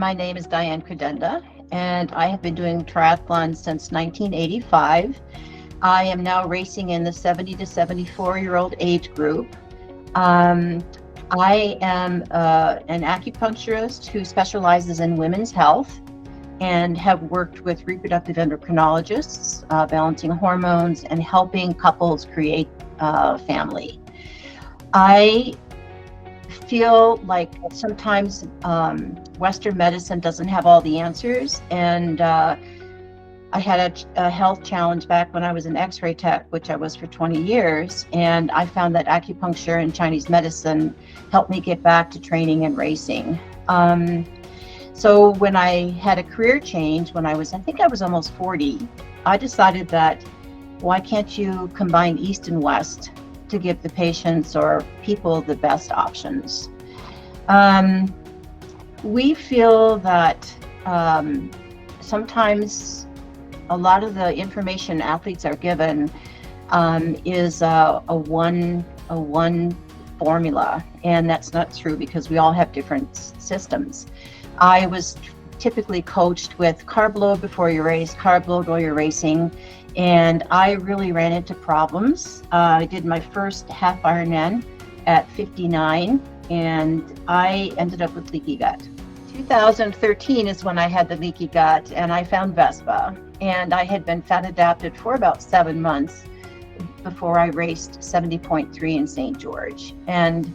my name is Diane, and I have been doing triathlon since 1985. I am now racing in the 70 to 74-year-old age group. I am an acupuncturist who specializes in women's health and have worked with reproductive endocrinologists, balancing hormones and helping couples create family. I feel like sometimes Western medicine doesn't have all the answers, and I had a health challenge back when I was an X-ray tech, which I was for 20 years, and I found that acupuncture and Chinese medicine helped me get back to training and racing. So when I had a career change, when I think I was almost 40, I decided that why can't you combine East and West to give the patients or people the best options? We feel that sometimes a lot of the information athletes are given is a one formula, and that's not true because we all have different systems. I was typically coached with carb load before you race, carb load while you're racing, and I really ran into problems. I did my first half Ironman at 59, and I ended up with leaky gut. 2013 is when I had the leaky gut, and I found Vespa, and I had been fat adapted for about 7 months before I raced 70.3 in St. George. And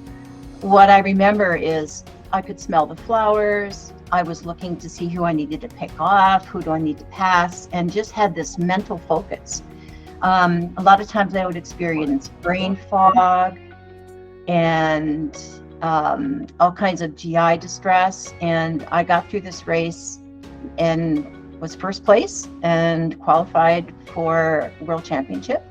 what I remember is I could smell the flowers. I was looking to see who I needed to pick off, who do I need to pass, and just had this mental focus. A lot of times I would experience brain fog and all kinds of GI distress. And I got through this race and was first place and qualified for World Championship.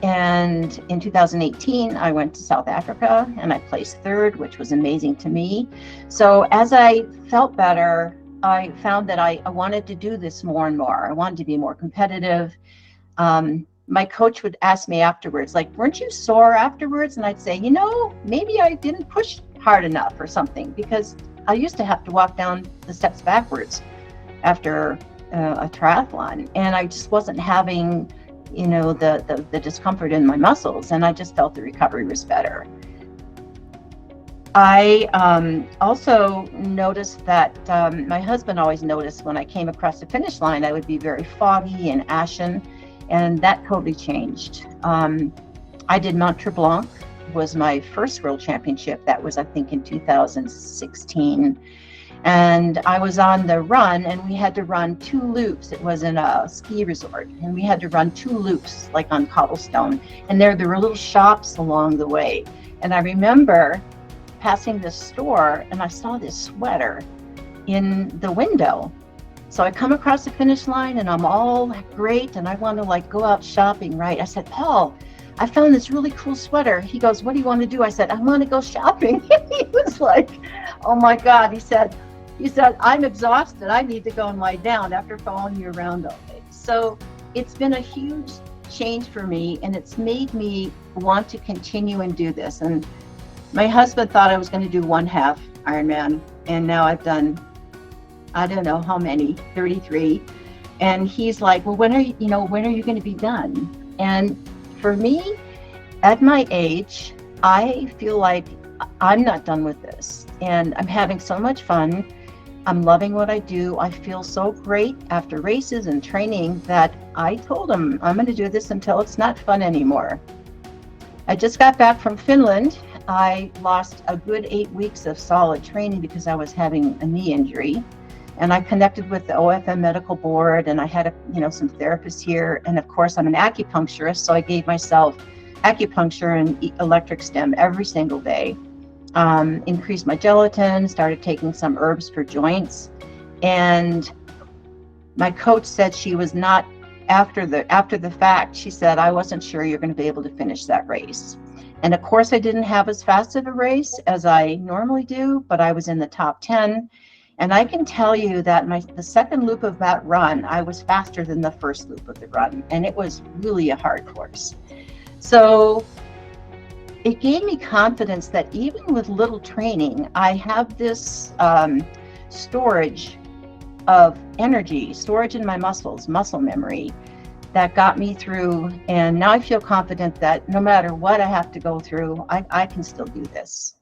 And in 2018, I went to South Africa and I placed third, which was amazing to me. So as I felt better, I found that I wanted to do this more and more. I wanted to be more competitive. My coach would ask me afterwards, like, weren't you sore afterwards? And I'd say, maybe I didn't push hard enough or something, because I used to have to walk down the steps backwards after a triathlon. And I just wasn't having the discomfort in my muscles, and I just felt the recovery was better. I also noticed that my husband always noticed when I came across the finish line, I would be very foggy and ashen, and that totally changed. I did Mont Tremblant, was my first World Championship. That was, I think, in 2016. And I was on the run, and we had to run 2 loops. It was in a ski resort, and we had to run 2 loops, like on cobblestone. And there were little shops along the way. And I remember passing this store, and I saw this sweater in the window. So I come across the finish line, and I'm all great, and I want to go out shopping, right? I said, Paul, I found this really cool sweater. He goes, what do you want to do? I said, I want to go shopping. He was like, oh my God. He said, I'm exhausted. I need to go and lie down after following you around all day. So it's been a huge change for me, and it's made me want to continue and do this. And my husband thought I was going to do 1/2 Ironman, and now I've done, I don't know how many, 33. And he's like, well, when are you going to be done? And for me, at my age, I feel like I'm not done with this, and I'm having so much fun. I'm loving what I do. I feel so great after races and training that I told him I'm going to do this until it's not fun anymore. I just got back from Finland. I lost a good 8 weeks of solid training because I was having a knee injury. And I connected with the OFM medical board, and I had some therapists here. And of course, I'm an acupuncturist, so I gave myself acupuncture and electric stim every single day. Increased my gelatin, started taking some herbs for joints. And my coach said she was not, after the fact, she said, I wasn't sure you're going to be able to finish that race. And of course, I didn't have as fast of a race as I normally do, but I was in the top 10. And I can tell you that the second loop of that run, I was faster than the first loop of the run. And it was really a hard course. So it gave me confidence that even with little training, I have this storage of energy, storage in my muscles, muscle memory that got me through. And now I feel confident that no matter what I have to go through, I can still do this.